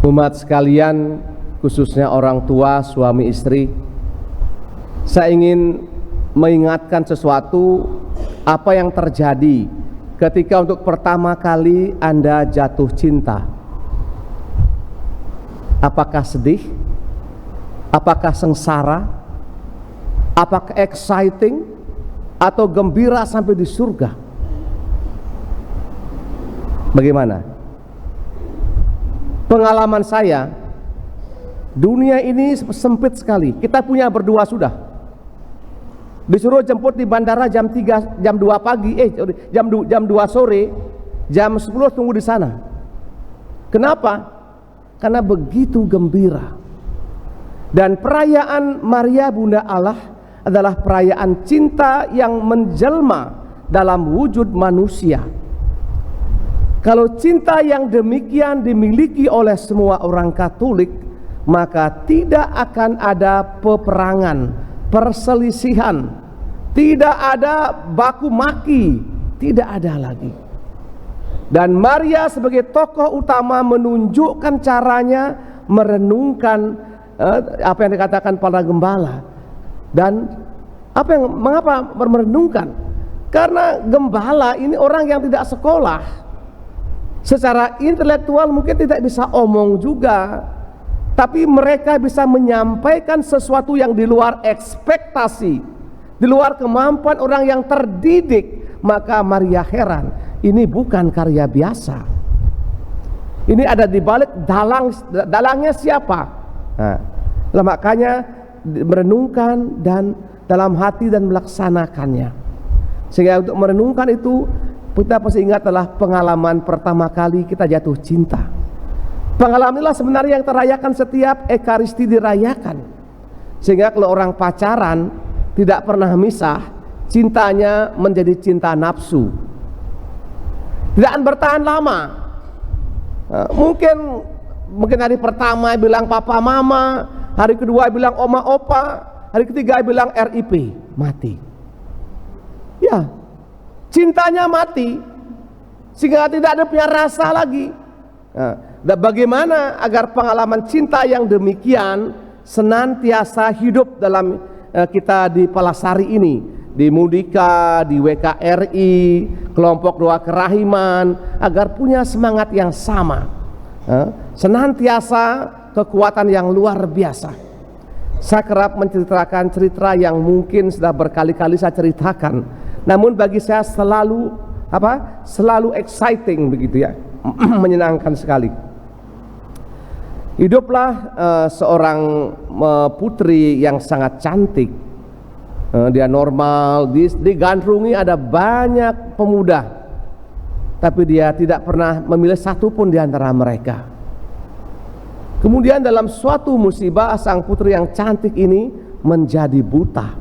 Umat sekalian, khususnya orang tua, suami istri, saya ingin mengingatkan sesuatu apa yang terjadi ketika untuk pertama kali Anda jatuh cinta. Apakah sedih? Apakah sengsara? Apakah exciting? Atau gembira sampai di surga? Bagaimana? Pengalaman saya, dunia ini sempit sekali. Kita punya berdua sudah. Disuruh jemput di bandara jam 3, jam 2 pagi, jam 2 sore, jam 10 tunggu di sana. Kenapa? Karena begitu gembira. Dan perayaan Maria Bunda Allah adalah perayaan cinta yang menjelma dalam wujud manusia. Kalau cinta yang demikian dimiliki oleh semua orang Katolik, maka tidak akan ada peperangan, perselisihan, tidak ada baku maki, tidak ada lagi. Dan Maria sebagai tokoh utama menunjukkan caranya merenungkan apa yang dikatakan para gembala. Dan mengapa merenungkan? Karena gembala ini orang yang tidak sekolah. Secara intelektual mungkin tidak bisa omong juga, tapi mereka bisa menyampaikan sesuatu yang di luar ekspektasi, di luar kemampuan orang yang terdidik. Maka Maria heran, ini bukan karya biasa. Ini ada di balik dalangnya siapa? Nah, makanya merenungkan dan dalam hati dan melaksanakannya. Sehingga untuk merenungkan itu kita pasti ingat adalah pengalaman pertama kali kita jatuh cinta. Pengalaman inilah sebenarnya yang terayakan setiap Ekaristi dirayakan. Sehingga kalau orang pacaran tidak pernah misah, cintanya menjadi cinta nafsu. Tidak akan bertahan lama. Mungkin hari pertama bilang papa mama, hari kedua bilang oma opa, hari ketiga bilang RIP, mati. Ya, cintanya mati sehingga tidak ada punya rasa lagi. Dan bagaimana agar pengalaman cinta yang demikian senantiasa hidup dalam kita di Palasari ini, di Mudika, di WKRI, kelompok doa kerahiman, agar punya semangat yang sama, senantiasa kekuatan yang luar biasa. Saya kerap menceritakan cerita yang mungkin sudah berkali-kali saya ceritakan, namun bagi saya selalu exciting begitu ya, menyenangkan sekali. Hiduplah seorang putri yang sangat cantik. Dia normal, digandrungi ada banyak pemuda, tapi dia tidak pernah memilih satu pun di antara mereka. Kemudian dalam suatu musibah, sang putri yang cantik ini menjadi buta.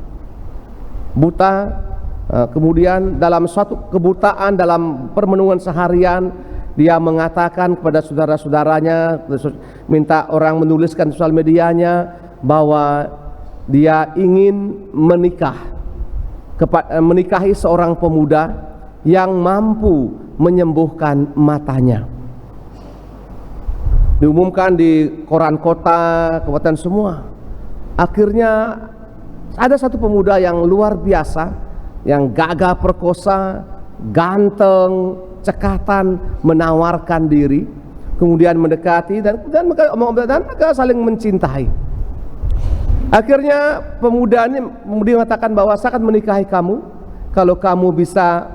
Kemudian dalam suatu kebutaan, dalam permenungan seharian, dia mengatakan kepada saudara-saudaranya, minta orang menuliskan sosial medianya, bahwa dia ingin menikahi seorang pemuda yang mampu menyembuhkan matanya. Diumumkan di koran kota, kabupaten semua. Akhirnya ada satu pemuda yang luar biasa, yang gagah perkosa, ganteng, cekatan, menawarkan diri, kemudian mendekati dan mereka saling mencintai. Akhirnya pemuda ini mengatakan bahwa saya akan menikahi kamu kalau kamu bisa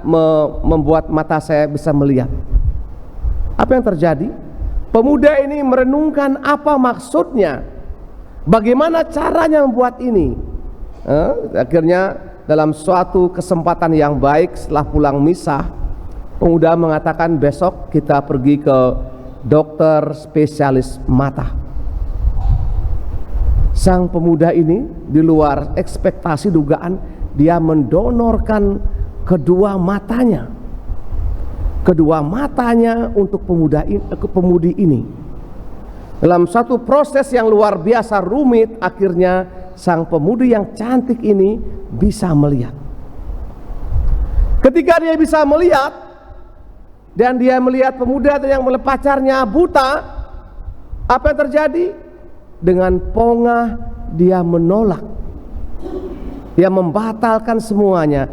membuat mata saya bisa melihat. Apa yang terjadi? Pemuda ini merenungkan apa maksudnya, bagaimana caranya membuat ini. Akhirnya dalam suatu kesempatan yang baik setelah pulang misah, pemuda mengatakan besok kita pergi ke dokter spesialis mata. Sang pemuda ini di luar ekspektasi dugaan, dia mendonorkan kedua matanya untuk pemudi ini. Dalam satu proses yang luar biasa rumit, akhirnya sang pemudi yang cantik ini bisa melihat. Ketika dia bisa melihat dan dia melihat pemuda yang pacarnya buta, Apa yang terjadi? Dengan pongah dia menolak, dia membatalkan semuanya.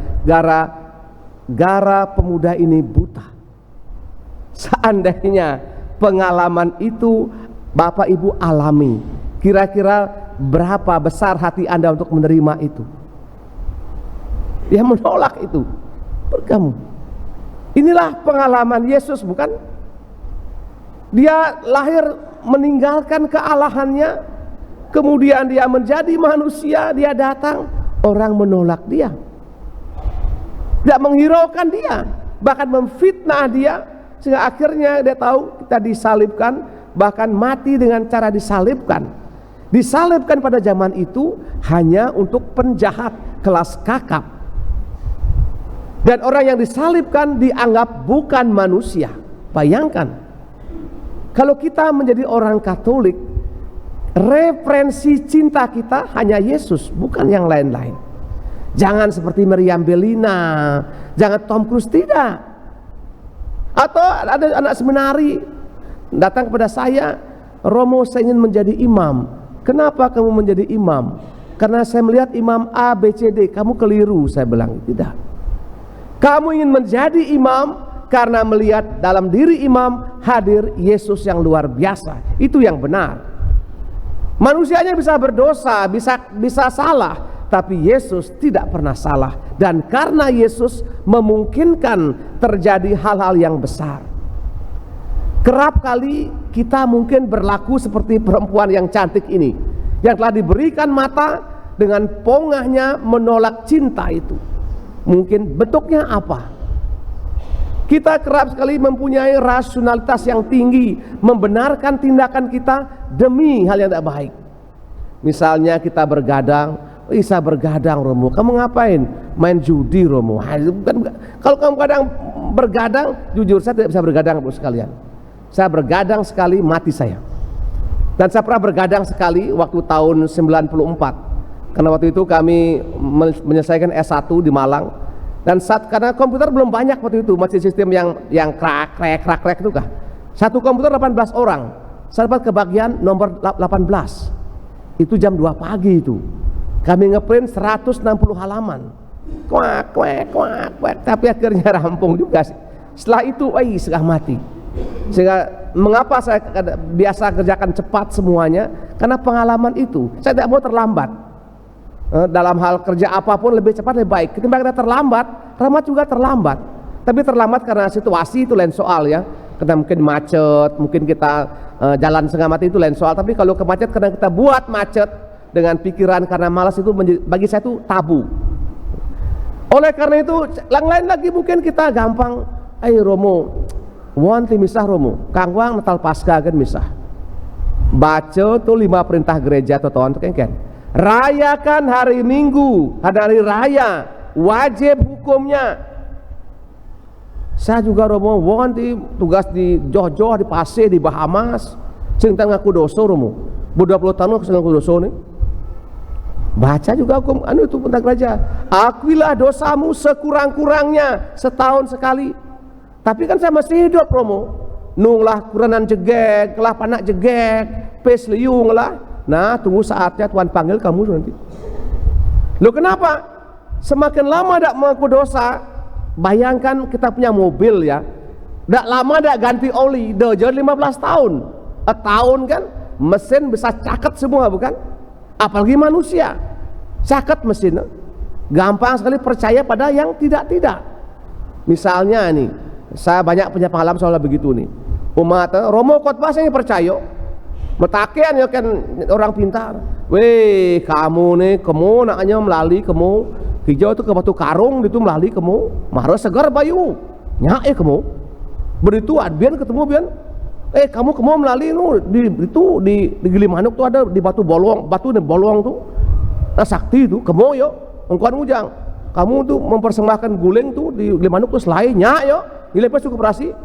Gara pemuda ini buta. Seandainya pengalaman itu Bapak Ibu alami, kira-kira berapa besar hati Anda untuk menerima itu? Dia menolak itu. Kamu, inilah pengalaman Yesus, bukan? Dia lahir meninggalkan kealahannya, kemudian dia menjadi manusia, dia datang, orang menolak dia, tidak menghiraukan dia, bahkan memfitnah dia, sehingga akhirnya dia tahu kita disalibkan, bahkan mati dengan cara disalibkan. Disalibkan pada zaman itu hanya untuk penjahat kelas kakap, dan orang yang disalibkan dianggap bukan manusia. Bayangkan kalau kita menjadi orang Katolik, referensi cinta kita hanya Yesus, bukan yang lain-lain. Jangan seperti Meriam Bellina, jangan Tom Cruise, tidak. Atau ada anak seminari datang kepada saya, Romo, saya ingin menjadi imam. Kenapa kamu menjadi imam? Karena saya melihat imam A, B, C, D. Kamu keliru, saya bilang. Tidak. Kamu ingin menjadi imam karena melihat dalam diri imam hadir Yesus yang luar biasa. Itu yang benar. Manusianya bisa berdosa, bisa salah, tapi Yesus tidak pernah salah. Dan karena Yesus memungkinkan terjadi hal-hal yang besar. Kerap kali kita mungkin berlaku seperti perempuan yang cantik ini, yang telah diberikan mata, dengan pongahnya menolak cinta itu. Mungkin bentuknya apa? Kita kerap sekali mempunyai rasionalitas yang tinggi, membenarkan tindakan kita demi hal yang tidak baik. Misalnya kita bergadang, saya bergadang, Romo. Kamu ngapain? Main judi, Romo. Kalau kamu kadang bergadang, jujur saya tidak bisa bergadang, Bapak sekalian. Saya bergadang sekali, mati saya. Dan saya pernah bergadang sekali waktu tahun 94. Karena waktu itu kami menyelesaikan S1 di Malang. Dan karena komputer belum banyak waktu itu, masih sistem yang krak itu kah. Satu komputer 18 orang. Saya dapat kebagian nomor 18. Itu jam 2 pagi itu. Kami ngeprint 160 halaman. Kuak. Tapi akhirnya rampung juga sih. Setelah itu, sudah mati. Sehingga mengapa saya biasa kerjakan cepat semuanya? Karena pengalaman itu. Saya tidak mau terlambat. Dalam hal kerja apapun lebih cepat lebih baik. Ketimbang kita terlambat, Rahmat juga terlambat. Tapi terlambat karena situasi itu lain soal ya. Karena mungkin macet, mungkin kita jalan setengah mati itu lain soal. Tapi kalau ke macet karena kita buat macet dengan pikiran karena malas, itu bagi saya itu tabu. Oleh karena itu, yang lain lagi mungkin kita gampang, Romo, wanti misah Romo, kangwang Natal Pasca kan misah. Baca tuh 5 perintah gereja atau tahun kan. Rayakan hari Minggu, hari raya, wajib hukumnya. Saya juga Romo, wanti tugas di Joh di Pasir, di Bahamas, sing ngaku dosa Romo. 20 tahun aku ngaku dosa nih. Baca juga hukum itu perintah gereja. Akuilah dosamu sekurang-kurangnya setahun sekali. Tapi kan saya masih hidup Romo. Nunglah kuranan jegek, lah panak jegek, pes liung lah. Nah, tunggu saatnya Tuhan panggil kamu nanti. Loh kenapa? Semakin lama tidak mengaku dosa, bayangkan kita punya mobil ya, tidak lama tidak ganti oli, udah 15 tahun. Tahun kan, mesin bisa caket semua bukan? Apalagi manusia, caket mesin. Gampang sekali percaya pada yang tidak-tidak. Misalnya nih, saya banyak punya pengalaman soal begitu nih. Umat Romo khotbah saya percaya. Metakian ya kan orang pintar. Weh, kamu nih, kamu naknya melalui kamu hijau itu ke batu karung itu melalui kamu. Marah segar bayu. Nyak kamu. Beritu adbian ketemu bian. Kamu melalui di Gilimanuk tuh ada di batu bolong tuh. Nah, sakti itu kamu yo. Engkau ujang. Kamu tuh mempersembahkan guling tuh di Gilimanuk tuh selai nyak yo. Dilepas cukup operasi.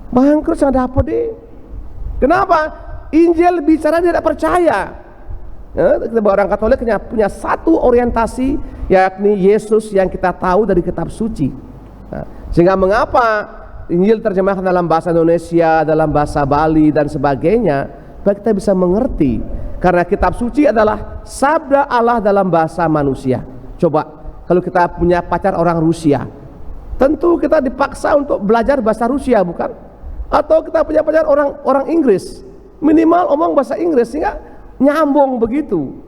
Bangkrut sangat dapat deh. Kenapa? Injil bicara dia tidak percaya. Orang Katolik punya satu orientasi, yakni Yesus yang kita tahu dari kitab suci. Sehingga mengapa Injil terjemahkan dalam bahasa Indonesia, dalam bahasa Bali dan sebagainya, supaya kita bisa mengerti. Karena kitab suci adalah sabda Allah dalam bahasa manusia. Coba kalau kita punya pacar orang Rusia, tentu kita dipaksa untuk belajar bahasa Rusia, bukan? Atau kita punya pacar orang Inggris, minimal omong bahasa Inggris sehingga nyambung begitu.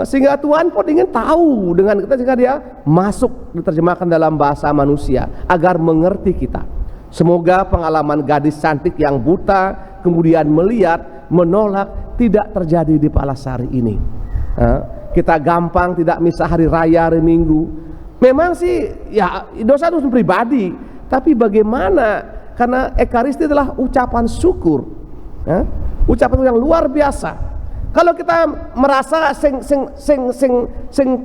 Sehingga Tuhan pun ingin tahu dengan kita, sehingga dia masuk diterjemahkan dalam bahasa manusia agar mengerti kita. Semoga pengalaman gadis cantik yang buta kemudian melihat, menolak, tidak terjadi di Palasari ini. Kita gampang tidak misa hari raya, hari Minggu. Memang sih ya dosa itu pribadi, tapi bagaimana? Karena Ekaristi adalah ucapan syukur, ucapan yang luar biasa. Kalau kita merasa sing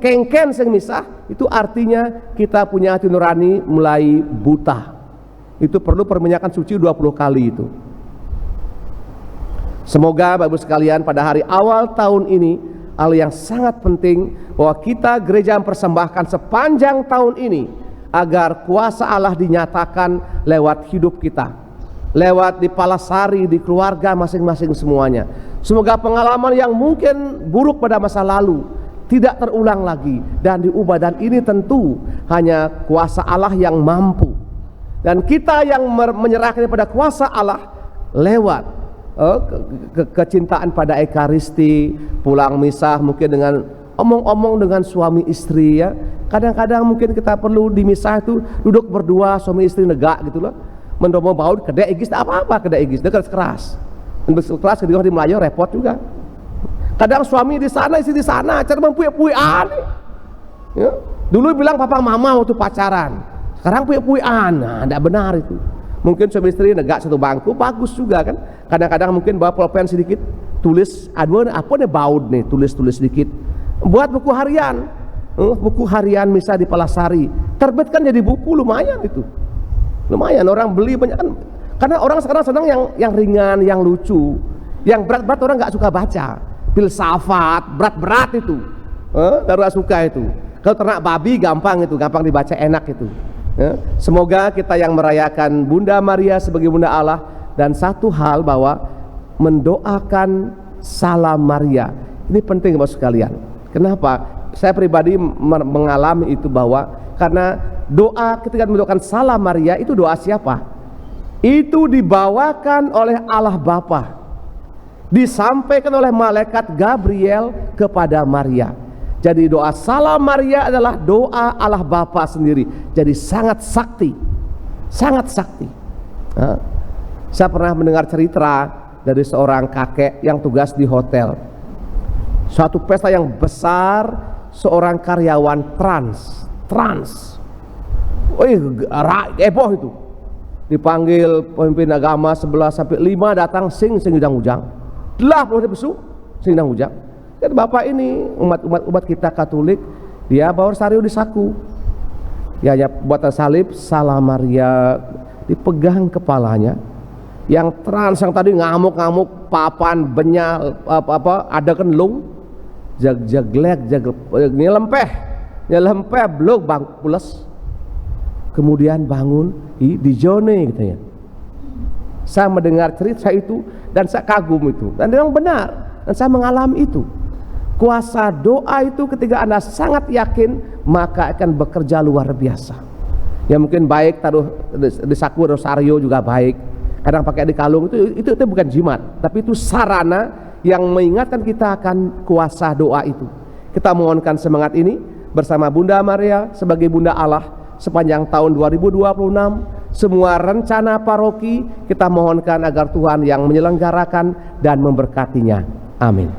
kengken sing misah, itu artinya kita punya hati nurani mulai buta. Itu perlu perminyakan suci 20 kali itu. Semoga Bapak Ibu sekalian pada hari awal tahun ini, hal yang sangat penting bahwa kita gereja mempersembahkan sepanjang tahun ini agar kuasa Allah dinyatakan lewat hidup kita, lewat di Palasari, di keluarga masing-masing semuanya. Semoga pengalaman yang mungkin buruk pada masa lalu tidak terulang lagi dan diubah, dan ini tentu hanya kuasa Allah yang mampu, dan kita yang menyerahkan pada kuasa Allah lewat kecintaan pada Ekaristi, pulang misa mungkin dengan omong-omong dengan suami istri ya. Kadang-kadang mungkin kita perlu di misa itu duduk berdua suami istri negak gitu loh. Mendomo baut kedai igis apa-apa, kedai igis dekat keras. Kelas kedua di Melayu repot juga. Kadang suami di sana, istri di sana, cara mempuy-puyan. Ya. Dulu bilang papa mama waktu pacaran, sekarang puy-puyan. Nah, tidak benar itu. Mungkin suami istri negak satu bangku, bagus juga kan. Kadang-kadang mungkin bawa pulpen sedikit, tulis, aduh apa nih baut nih, tulis-tulis sedikit. Buat buku harian, buku harian misa di Palasari, terbitkan jadi buku, lumayan itu. Lumayan orang beli banyak kan. Karena orang sekarang senang yang ringan, yang lucu. Yang berat-berat orang nggak suka baca. Filsafat, berat-berat itu, nggak suka itu. Kalau ternak babi gampang itu, gampang dibaca, enak itu. Semoga kita yang merayakan Bunda Maria sebagai Bunda Allah, dan satu hal bahwa mendoakan Salam Maria ini penting Bapak sekalian. Kenapa? Saya pribadi mengalami itu, bahwa karena doa ketika mendoakan Salam Maria itu doa siapa? Itu dibawakan oleh Allah Bapa, disampaikan oleh malaikat Gabriel kepada Maria. Jadi doa Salam Maria adalah doa Allah Bapa sendiri. Jadi sangat sakti, sangat sakti. Saya pernah mendengar cerita dari seorang kakek yang tugas di hotel. Suatu pesta yang besar, seorang karyawan trans, heboh itu. Dipanggil pemimpin agama 11 sampai 5 datang sing ujang-ujang. Lah boleh besuk sing ujang. Kan bapak ini umat kita Katolik, dia bawa sario di saku. Ya buatan salib Salam Maria dipegang kepalanya. Yang trans yang tadi ngamuk-ngamuk, papan benyal ada kenlung, jaglek nyelempeh blok bang pules. Kemudian bangun di jone gitu ya. Saya mendengar cerita itu dan saya kagum itu, dan memang benar, dan saya mengalami itu. Kuasa doa itu ketika Anda sangat yakin, maka akan bekerja luar biasa. Ya mungkin baik taruh di saku rosario juga baik. Kadang pakai di kalung itu bukan jimat, tapi itu sarana yang mengingatkan kita akan kuasa doa itu. Kita mohonkan semangat ini bersama Bunda Maria sebagai Bunda Allah. Sepanjang tahun 2026, semua rencana paroki kita mohonkan agar Tuhan yang menyelenggarakan dan memberkatinya. Amin.